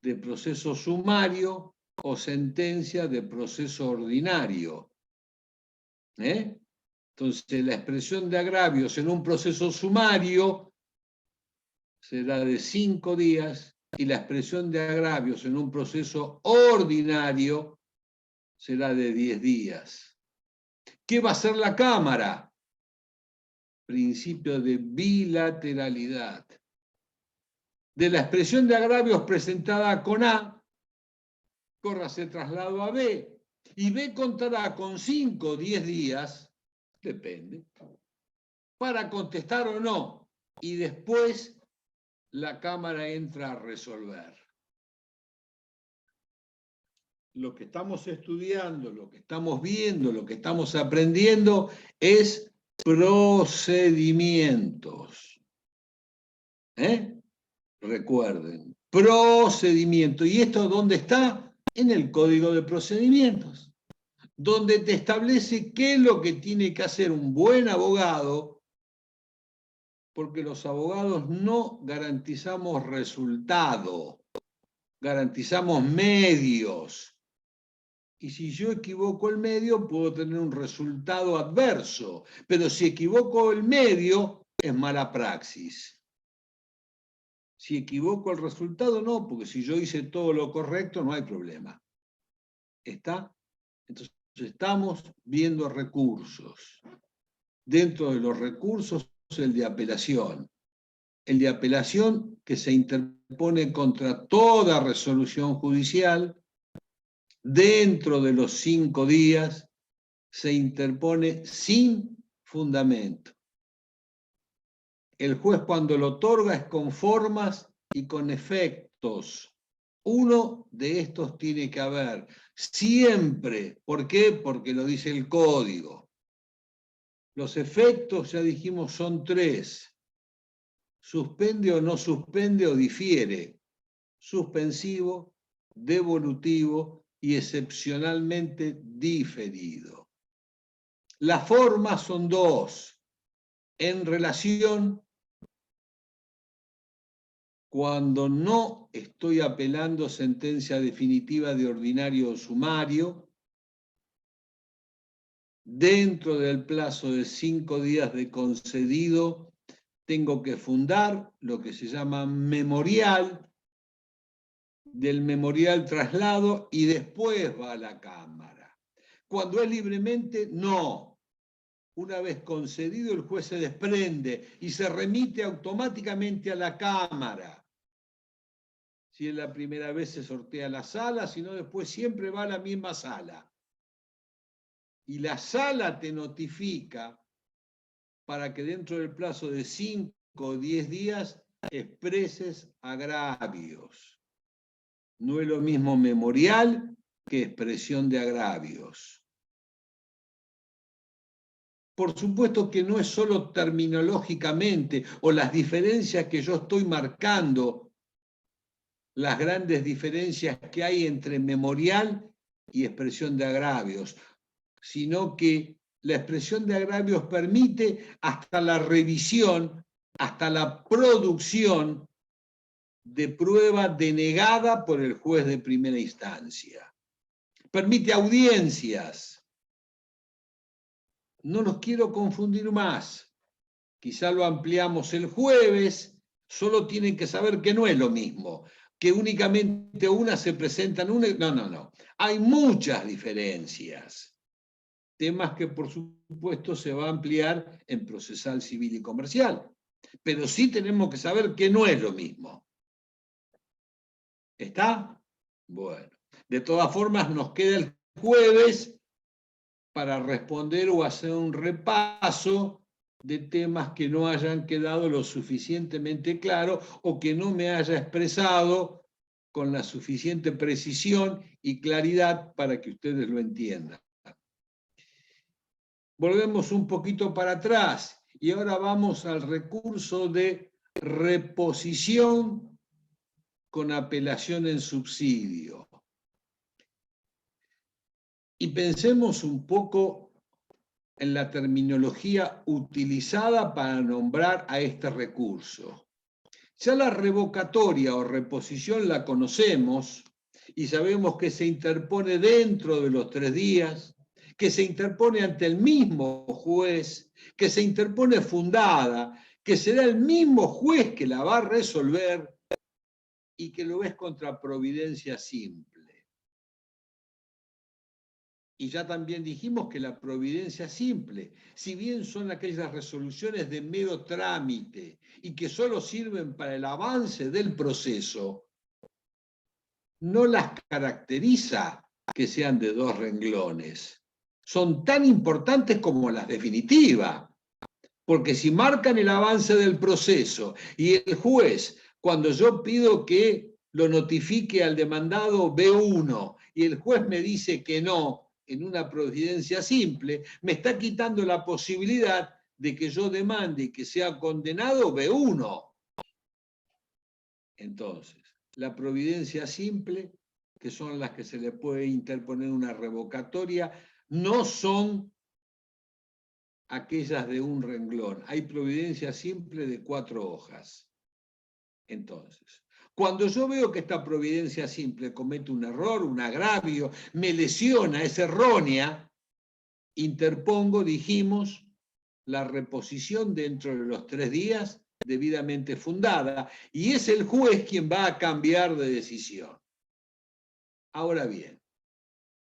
de proceso sumario o sentencia de proceso ordinario. Entonces, la expresión de agravios en un proceso sumario será de 5 días y la expresión de agravios en un proceso ordinario será de 10 días. ¿Qué va a hacer la Cámara? Principio de bilateralidad. De la expresión de agravios presentada con A, córrase traslado a B, y B contará con 5 o 10 días, depende, para contestar o no, y después la Cámara entra a resolver. Lo que estamos estudiando, lo que estamos viendo, lo que estamos aprendiendo es procedimientos. Recuerden, procedimiento. ¿Y esto dónde está? En el Código de Procedimientos, donde te establece qué es lo que tiene que hacer un buen abogado, porque los abogados no garantizamos resultado, garantizamos medios. Y si yo equivoco el medio, puedo tener un resultado adverso. Pero si equivoco el medio, es mala praxis. Si equivoco el resultado, no, porque si yo hice todo lo correcto, no hay problema. ¿Está? Entonces, estamos viendo recursos. Dentro de los recursos, el de apelación. El de apelación que se interpone contra toda resolución judicial. Dentro de los 5 días se interpone sin fundamento. El juez cuando lo otorga es con formas y con efectos. Uno de estos tiene que haber siempre. ¿Por qué? Porque lo dice el código. Los efectos, ya dijimos, son 3. suspende o no suspende o difiere, suspensivo, devolutivo y excepcionalmente diferido. Las formas son dos: en relación, cuando no estoy apelando sentencia definitiva de ordinario o sumario, dentro del plazo de 5 días de concedido, tengo que fundar lo que se llama memorial, del memorial traslado y después va a la Cámara. Cuando es libremente, no. Una vez concedido, el juez se desprende y se remite automáticamente a la Cámara. Si es la primera vez se sortea la sala, si no después siempre va a la misma sala. Y la sala te notifica para que dentro del plazo de 5 o 10 días expreses agravios. No es lo mismo memorial que expresión de agravios. Por supuesto que no es solo terminológicamente o las diferencias que yo estoy marcando, las grandes diferencias que hay entre memorial y expresión de agravios, sino que la expresión de agravios permite hasta la revisión, hasta la producción de prueba denegada por el juez de primera instancia. Permite audiencias. No los quiero confundir más. Quizá lo ampliamos el jueves, solo tienen que saber que no es lo mismo, que únicamente una se presenta en una... No. Hay muchas diferencias. Temas que, por supuesto, se va a ampliar en procesal civil y comercial. Pero sí tenemos que saber que no es lo mismo. ¿Está? Bueno. De todas formas, nos queda el jueves para responder o hacer un repaso de temas que no hayan quedado lo suficientemente claro o que no me haya expresado con la suficiente precisión y claridad para que ustedes lo entiendan. Volvemos un poquito para atrás y ahora vamos al recurso de reposición con apelación en subsidio. Y pensemos un poco en la terminología utilizada para nombrar a este recurso. Ya la revocatoria o reposición la conocemos y sabemos que se interpone dentro de los 3 días, que se interpone ante el mismo juez, que se interpone fundada, que será el mismo juez que la va a resolver y que lo es contra providencia simple. Y ya también dijimos que la providencia simple, si bien son aquellas resoluciones de mero trámite y que solo sirven para el avance del proceso, no las caracteriza que sean de 2 renglones. Son tan importantes como las definitivas, porque si marcan el avance del proceso y el juez, cuando yo pido que lo notifique al demandado B1 y el juez me dice que no, en una providencia simple, me está quitando la posibilidad de que yo demande y que sea condenado B1. Entonces, la providencia simple, que son las que se le puede interponer una revocatoria, no son aquellas de un renglón. Hay providencia simple de 4 hojas. Entonces, cuando yo veo que esta providencia simple comete un error, un agravio, me lesiona, es errónea, interpongo, dijimos, la reposición dentro de los 3 días debidamente fundada, y es el juez quien va a cambiar de decisión. Ahora bien,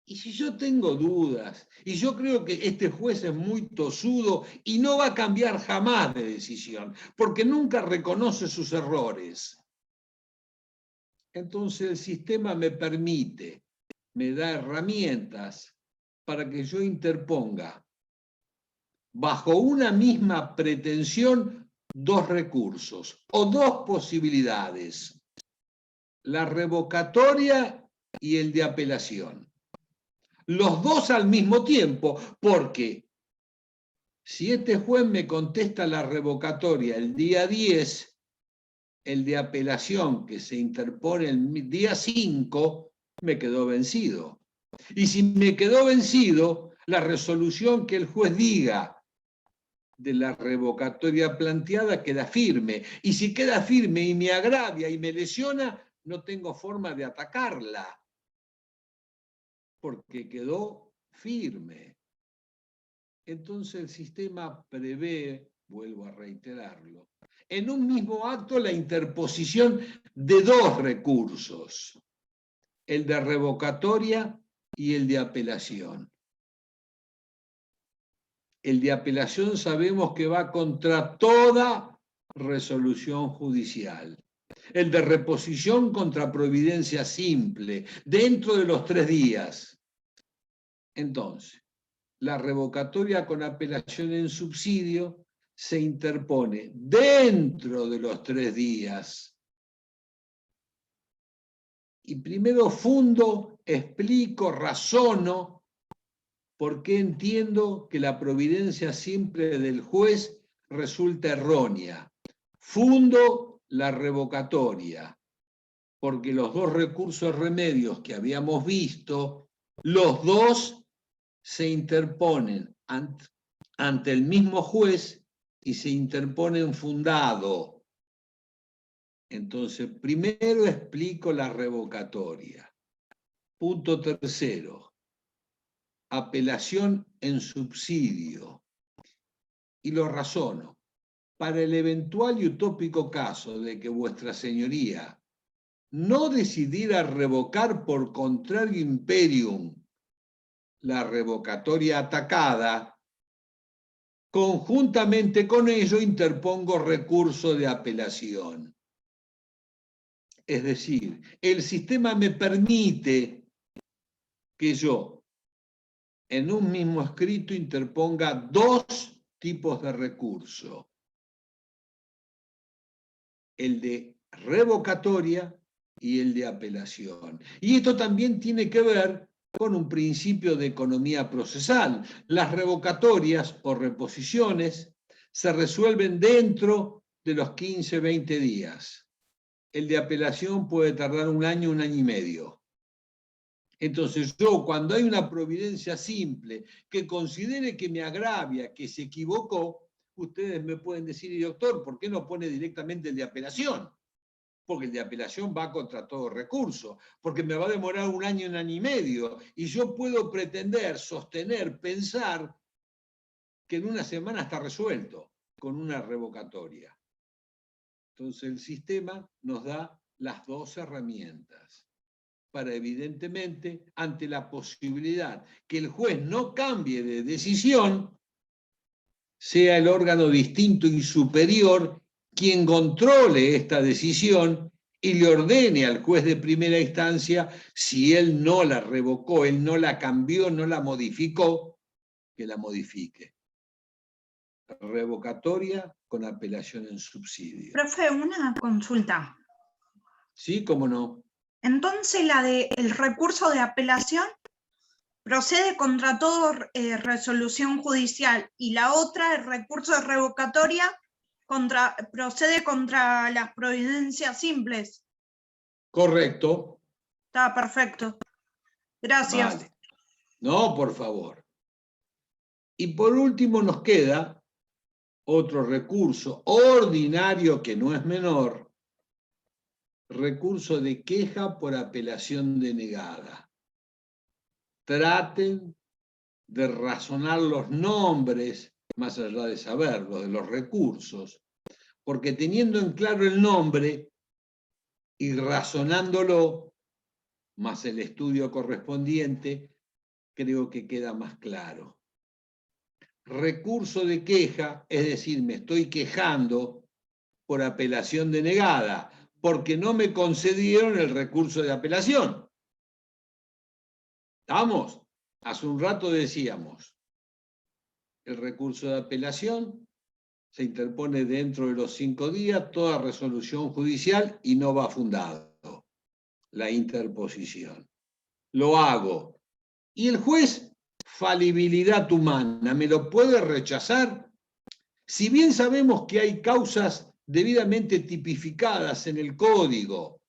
y si yo tengo dudas, y yo creo que este juez es muy tosudo y no va a cambiar jamás de decisión, porque nunca reconoce sus errores, entonces el sistema me permite, me da herramientas para que yo interponga bajo una misma pretensión 2 recursos o 2 posibilidades, la revocatoria y el de apelación. Los 2 al mismo tiempo, porque si este juez me contesta la revocatoria el día 10 el de apelación que se interpone el día 5 me quedó vencido. Y si me quedó vencido, la resolución que el juez diga de la revocatoria planteada queda firme. Y si queda firme y me agravia y me lesiona, no tengo forma de atacarla, porque quedó firme. Entonces el sistema prevé, vuelvo a reiterarlo, en un mismo acto la interposición de dos recursos, el de revocatoria y el de apelación. El de apelación sabemos que va contra toda resolución judicial. El de reposición contra providencia simple, dentro de los 3 días. Entonces, la revocatoria con apelación en subsidio se interpone dentro de los 3 días. Y primero fundo, explico, razono por qué entiendo que la providencia simple del juez resulta errónea. Fundo la revocatoria, porque los dos recursos remedios que habíamos visto, los dos se interponen ante el mismo juez y se interponen fundado. Entonces, primero explico la revocatoria. Punto tercero, apelación en subsidio. Y lo razono. Para el eventual y utópico caso de que vuestra señoría no decidiera revocar por contrario imperium la revocatoria atacada, conjuntamente con ello interpongo recurso de apelación. Es decir, el sistema me permite que yo en un mismo escrito interponga dos tipos de recurso. El de revocatoria y el de apelación. Y esto también tiene que ver con un principio de economía procesal. Las revocatorias o reposiciones se resuelven dentro de los 15-20 días. El de apelación puede tardar 1 año, 1 año y medio. Entonces yo, cuando hay una providencia simple que considere que me agravia, que se equivocó, ustedes me pueden decir, doctor, ¿por qué no pone directamente el de apelación? Porque el de apelación va contra todo recurso, porque me va a demorar 1 año, 1 año y medio, y yo puedo pretender, sostener, pensar que en 1 semana está resuelto con una revocatoria. Entonces el sistema nos da las dos herramientas para, evidentemente, ante la posibilidad que el juez no cambie de decisión, sea el órgano distinto y superior quien controle esta decisión y le ordene al juez de primera instancia, si él no la revocó, él no la cambió, no la modificó, que la modifique. Revocatoria con apelación en subsidio. Profe, una consulta. Sí, cómo no. Entonces, el recurso de apelación procede contra toda resolución judicial y la otra, el recurso de revocatoria, procede contra las providencias simples. Correcto. Está perfecto. Gracias. Vale. No, por favor. Y por último nos queda otro recurso ordinario que no es menor, recurso de queja por apelación denegada. Traten de razonar los nombres, más allá de saberlos, de los recursos, porque teniendo en claro el nombre y razonándolo, más el estudio correspondiente, creo que queda más claro. Recurso de queja, es decir, me estoy quejando por apelación denegada, porque no me concedieron el recurso de apelación. ¿Estamos? Hace un rato decíamos, el recurso de apelación se interpone dentro de los 5 días, toda resolución judicial y no va fundado la interposición. Lo hago. Y el juez, falibilidad humana, ¿me lo puede rechazar? Si bien sabemos que hay causas debidamente tipificadas en el código,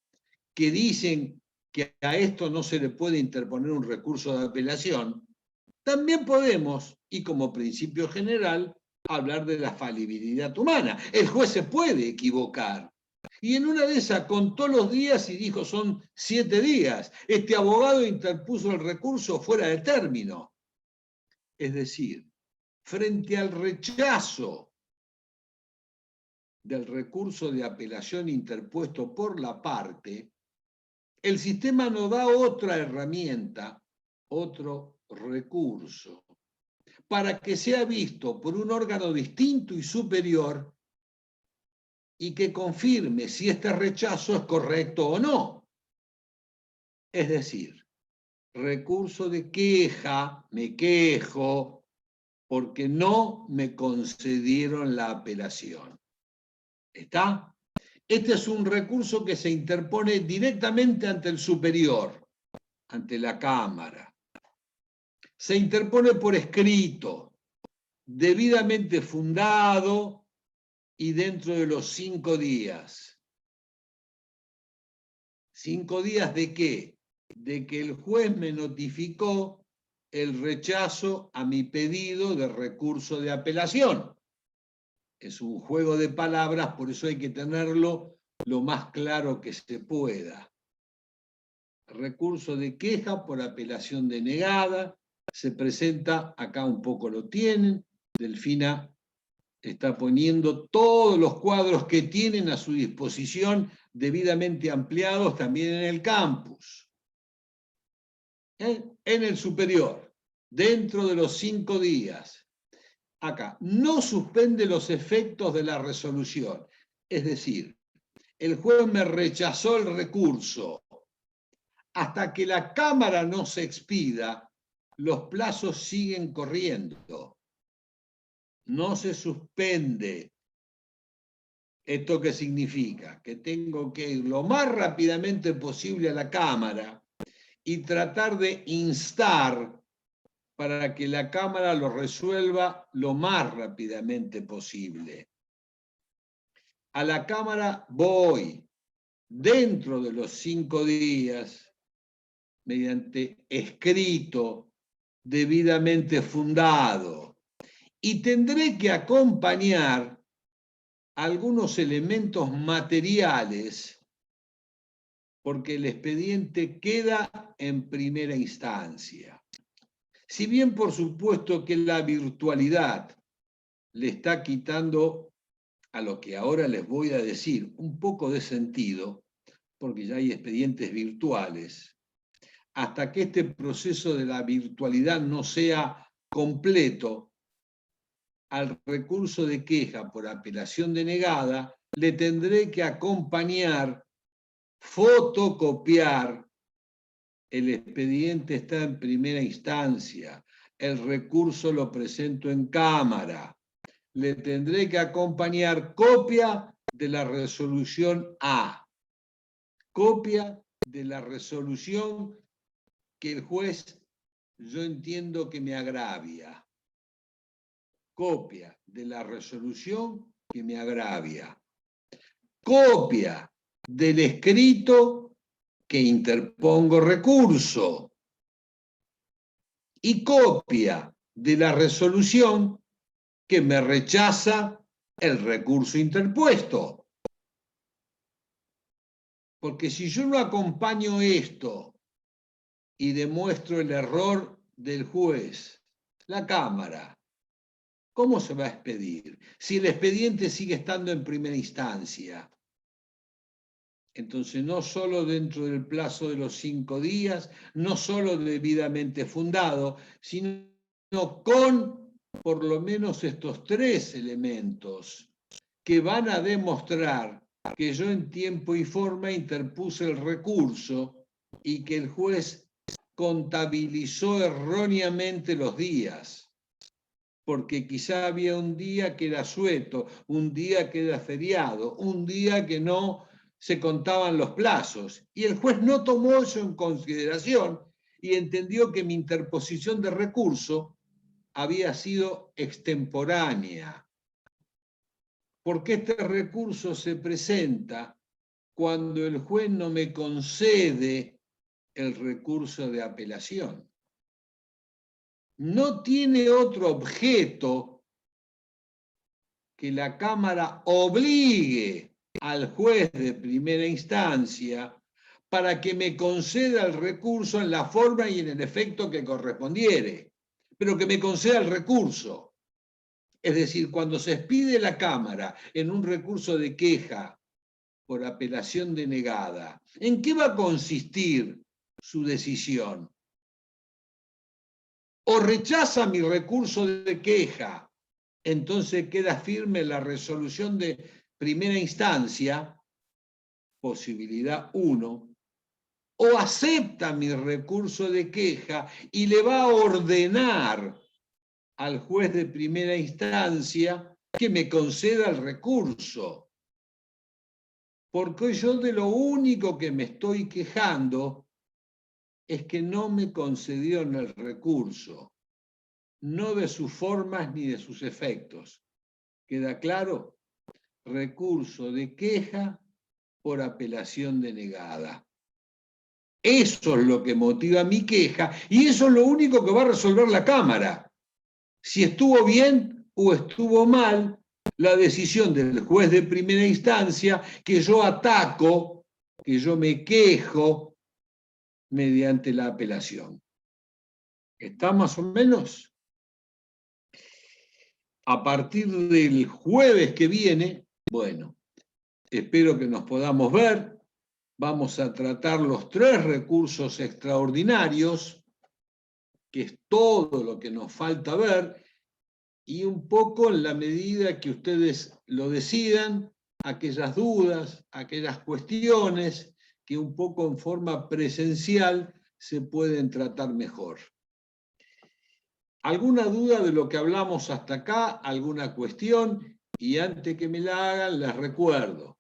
que dicen que a esto no se le puede interponer un recurso de apelación, también podemos, y como principio general, hablar de la falibilidad humana. El juez se puede equivocar. Y en una de esas contó los días y dijo son 7 días. Este abogado interpuso el recurso fuera de término. Es decir, frente al rechazo del recurso de apelación interpuesto por la parte, el sistema nos da otra herramienta, otro recurso, para que sea visto por un órgano distinto y superior y que confirme si este rechazo es correcto o no. Es decir, recurso de queja, me quejo porque no me concedieron la apelación. ¿Está? Este es un recurso que se interpone directamente ante el superior, ante la Cámara. Se interpone por escrito, debidamente fundado y dentro de los 5 días. ¿5 días de qué? De que el juez me notificó el rechazo a mi pedido de recurso de apelación. Es un juego de palabras, por eso hay que tenerlo lo más claro que se pueda. Recurso de queja por apelación denegada, se presenta, acá un poco lo tienen, Delfina está poniendo todos los cuadros que tienen a su disposición debidamente ampliados también en el campus. En el superior, dentro de los 5 días. Acá, no suspende los efectos de la resolución. Es decir, el juez me rechazó el recurso. Hasta que la Cámara no se expida, los plazos siguen corriendo. No se suspende. ¿Esto qué significa? Que tengo que ir lo más rápidamente posible a la Cámara y tratar de instar para que la Cámara lo resuelva lo más rápidamente posible. A la Cámara voy dentro de los 5 días, mediante escrito debidamente fundado, y tendré que acompañar algunos elementos materiales porque el expediente queda en primera instancia. Si bien por supuesto que la virtualidad le está quitando a lo que ahora les voy a decir un poco de sentido, porque ya hay expedientes virtuales, hasta que este proceso de la virtualidad no sea completo, al recurso de queja por apelación denegada le tendré que acompañar, fotocopiar. El expediente está en primera instancia, el recurso lo presento en Cámara. Le tendré que acompañar copia de la resolución A, copia de la resolución que el juez, yo entiendo que me agravia, copia de la resolución que me agravia, copia del escrito que interpongo recurso y copia de la resolución que me rechaza el recurso interpuesto. Porque si yo no acompaño esto y demuestro el error del juez, la Cámara, ¿cómo se va a expedir? Si el expediente sigue estando en primera instancia. Entonces, no solo dentro del plazo de los 5 días, no solo debidamente fundado, sino con por lo menos estos 3 elementos que van a demostrar que yo en tiempo y forma interpuse el recurso y que el juez contabilizó erróneamente los días, porque quizá había un día que era sueto, un día que era feriado, un día que no se contaban los plazos, y el juez no tomó eso en consideración y entendió que mi interposición de recurso había sido extemporánea. porque este recurso se presenta cuando el juez no me concede el recurso de apelación. No tiene otro objeto que la Cámara obligue al juez de primera instancia para que me conceda el recurso en la forma y en el efecto que correspondiere, pero que me conceda el recurso. Es decir, cuando se expide la Cámara en un recurso de queja por apelación denegada, ¿en qué va a consistir su decisión? O rechaza mi recurso de queja, entonces queda firme la resolución de primera instancia, posibilidad 1, o acepta mi recurso de queja y le va a ordenar al juez de primera instancia que me conceda el recurso. Porque yo de lo único que me estoy quejando es que no me concedieron el recurso, no de sus formas ni de sus efectos. ¿Queda claro? Recurso de queja por apelación denegada. Eso es lo que motiva mi queja y eso es lo único que va a resolver la Cámara. Si estuvo bien o estuvo mal la decisión del juez de primera instancia que yo ataco, que yo me quejo mediante la apelación. ¿Está más o menos? A partir del jueves que viene, bueno, espero que nos podamos ver. Vamos a tratar los 3 recursos extraordinarios, que es todo lo que nos falta ver, y un poco en la medida que ustedes lo decidan, aquellas dudas, aquellas cuestiones que un poco en forma presencial se pueden tratar mejor. ¿Alguna duda de lo que hablamos hasta acá? ¿Alguna cuestión? Y antes que me la hagan, les recuerdo,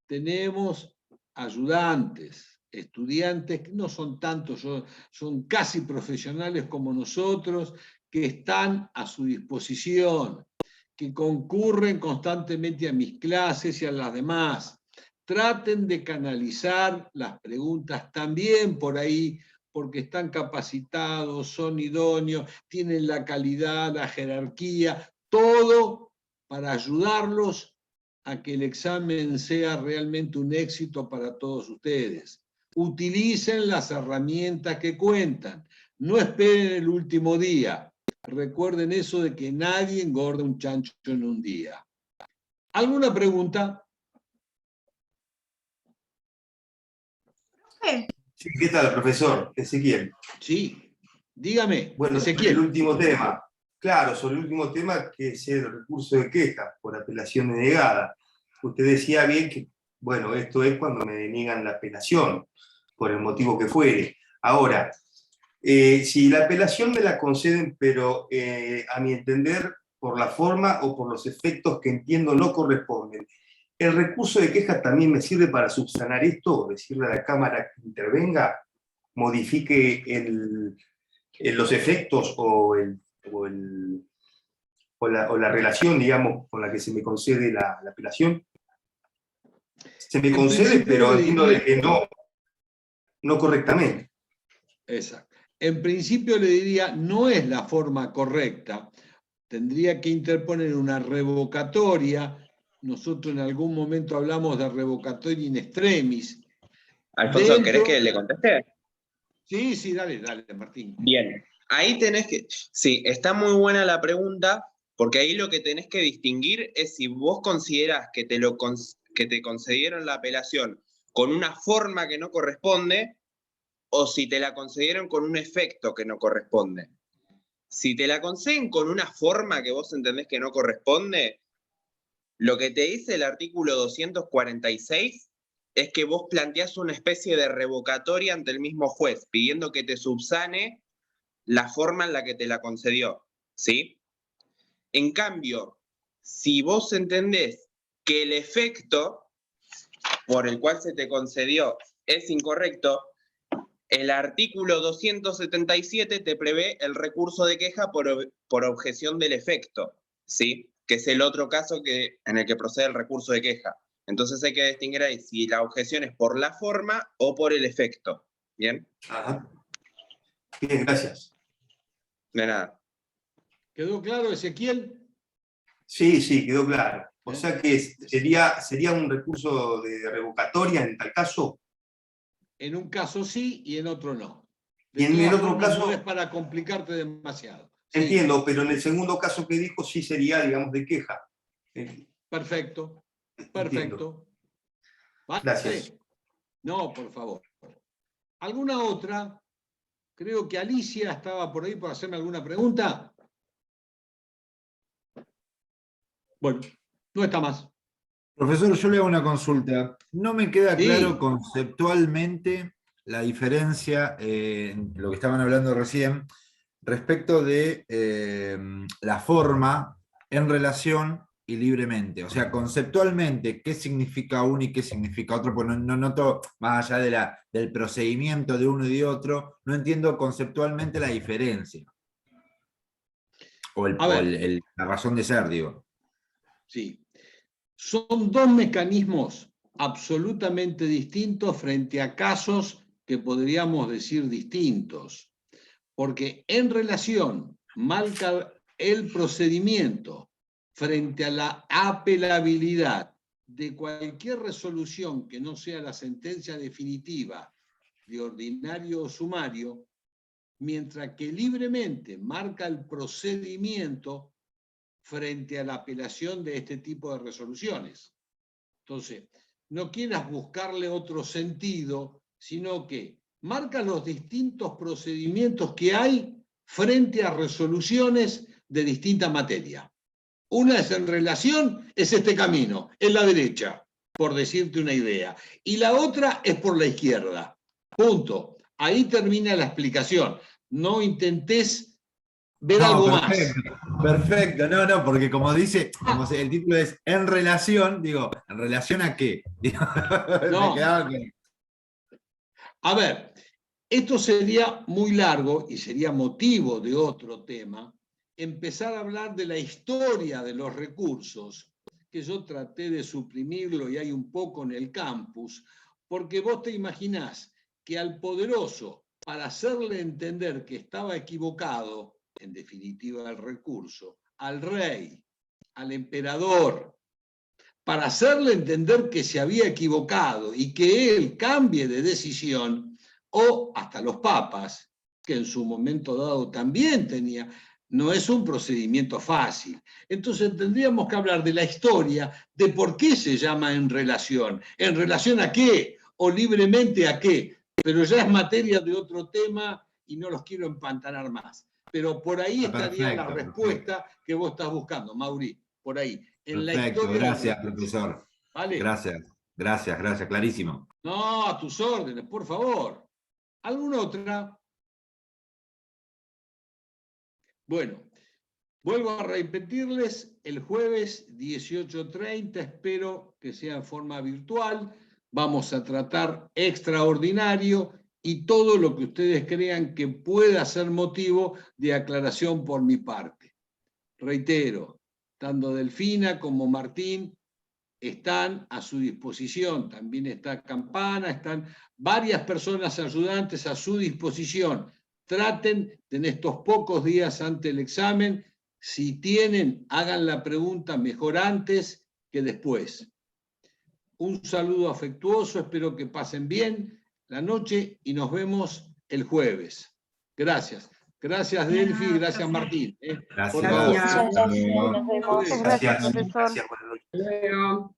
tenemos ayudantes, estudiantes, que no son tantos, son casi profesionales como nosotros, que están a su disposición, que concurren constantemente a mis clases y a las demás. Traten de canalizar las preguntas también por ahí, porque están capacitados, son idóneos, tienen la calidad, la jerarquía, todo para ayudarlos a que el examen sea realmente un éxito para todos ustedes. Utilicen las herramientas que cuentan. No esperen el último día. Recuerden eso de que nadie engorda un chancho en un día. ¿Alguna pregunta? Sí, ¿qué tal, profesor? Ezequiel. Sí, dígame, Bueno, sobre Ezequiel. el último tema. Claro, sobre el último tema, que es el recurso de queja por apelación denegada. Usted decía bien que, bueno, esto es cuando me deniegan la apelación, por el motivo que fuere. Ahora, si la apelación me la conceden, pero a mi entender, por la forma o por los efectos que entiendo no corresponden, ¿el recurso de queja también me sirve para subsanar esto? Decirle a la Cámara que intervenga, modifique los efectos o la relación, digamos, con la que se me concede la apelación. Se me concede, pero entiendo de que no correctamente. Exacto. En principio le diría, no es la forma correcta. Tendría que interponer una revocatoria. Nosotros en algún momento hablamos de revocatoria in extremis. Alfonso, ¿querés que le conteste? Sí, dale, Martín. Bien, ahí tenés que... Sí, está muy buena la pregunta, porque ahí lo que tenés que distinguir es si vos considerás que te concedieron la apelación con una forma que no corresponde o si te la concedieron con un efecto que no corresponde. Si te la conceden con una forma que vos entendés que no corresponde, lo que te dice el artículo 246 es que vos planteás una especie de revocatoria ante el mismo juez, pidiendo que te subsane la forma en la que te la concedió, ¿sí? En cambio, si vos entendés que el efecto por el cual se te concedió es incorrecto, el artículo 277 te prevé el recurso de queja por objeción del efecto, ¿sí? que es el otro caso en el que procede el recurso de queja. Entonces hay que distinguir ahí si la objeción es por la forma o por el efecto. ¿Bien? Ajá. Bien, gracias. De nada. ¿Quedó claro, Ezequiel? Sí, sí, quedó claro. O Bien. sea que sería un recurso de revocatoria en tal caso. En un caso sí y en otro no. Y en el todas otro formas, caso- no es para complicarte demasiado. Sí, Entiendo, pero en el segundo caso que dijo sí sería, digamos, de queja. perfecto, Entiendo. perfecto. ¿Vale? Gracias. No, por favor. ¿Alguna otra? Creo que Alicia estaba por ahí por hacerme alguna pregunta. Bueno, no está más. Profesor, yo le hago una consulta. No me queda Sí. claro conceptualmente la diferencia en lo que estaban hablando recién respecto de la forma en relación y libremente. O sea, conceptualmente, ¿qué significa uno y qué significa otro? Pues no noto, más allá del procedimiento de uno y de otro, no entiendo conceptualmente la diferencia. O A ver. la razón de ser, digo. Sí. Son dos mecanismos absolutamente distintos frente a casos que podríamos decir distintos, porque en relación marca el procedimiento frente a la apelabilidad de cualquier resolución que no sea la sentencia definitiva de ordinario o sumario, mientras que libremente marca el procedimiento frente a la apelación de este tipo de resoluciones. Entonces, no quieras buscarle otro sentido, sino que marca los distintos procedimientos que hay frente a resoluciones de distinta materia. Una es en relación, es este camino, es la derecha, por decirte una idea. Y la otra es por la izquierda. Punto. Ahí termina la explicación. No intentes ver algo Perfecto, más. perfecto, no, porque como dice, el título es en relación, digo, ¿en relación a qué? No. Me quedaba que... A ver, esto sería muy largo y sería motivo de otro tema, empezar a hablar de la historia de los recursos, que yo traté de suprimirlo y hay un poco en el campus, porque vos te imaginás que al poderoso, para hacerle entender que estaba equivocado, en definitiva el recurso, al rey, al emperador, para hacerle entender que se había equivocado y que él cambie de decisión, o hasta los papas, que en su momento dado también tenía, no es un procedimiento fácil. Entonces tendríamos que hablar de la historia, de por qué se llama en relación a qué, o libremente a qué, pero ya es materia de otro tema y no los quiero empantanar más. Pero por ahí estaría la respuesta que vos estás buscando, Mauri, por ahí. En la Perfecto, historia gracias, profesor. ¿Vale? Gracias, clarísimo. No, a tus órdenes, por favor. ¿Alguna otra? Bueno, vuelvo a repetirles, el jueves 18:30, espero que sea en forma virtual, vamos a tratar extraordinario y todo lo que ustedes crean que pueda ser motivo de aclaración por mi parte. Reitero, tanto Delfina como Martín están a su disposición, también está Campana, están varias personas ayudantes a su disposición. Traten en estos pocos días ante el examen, si tienen, hagan la pregunta mejor antes que después. Un saludo afectuoso, espero que pasen bien la noche y nos vemos el jueves. Gracias. Gracias, Delphi, gracias, Martín. Gracias. Por favor. Gracias. Nos vemos. Gracias, profesor. gracias por el Hasta luego.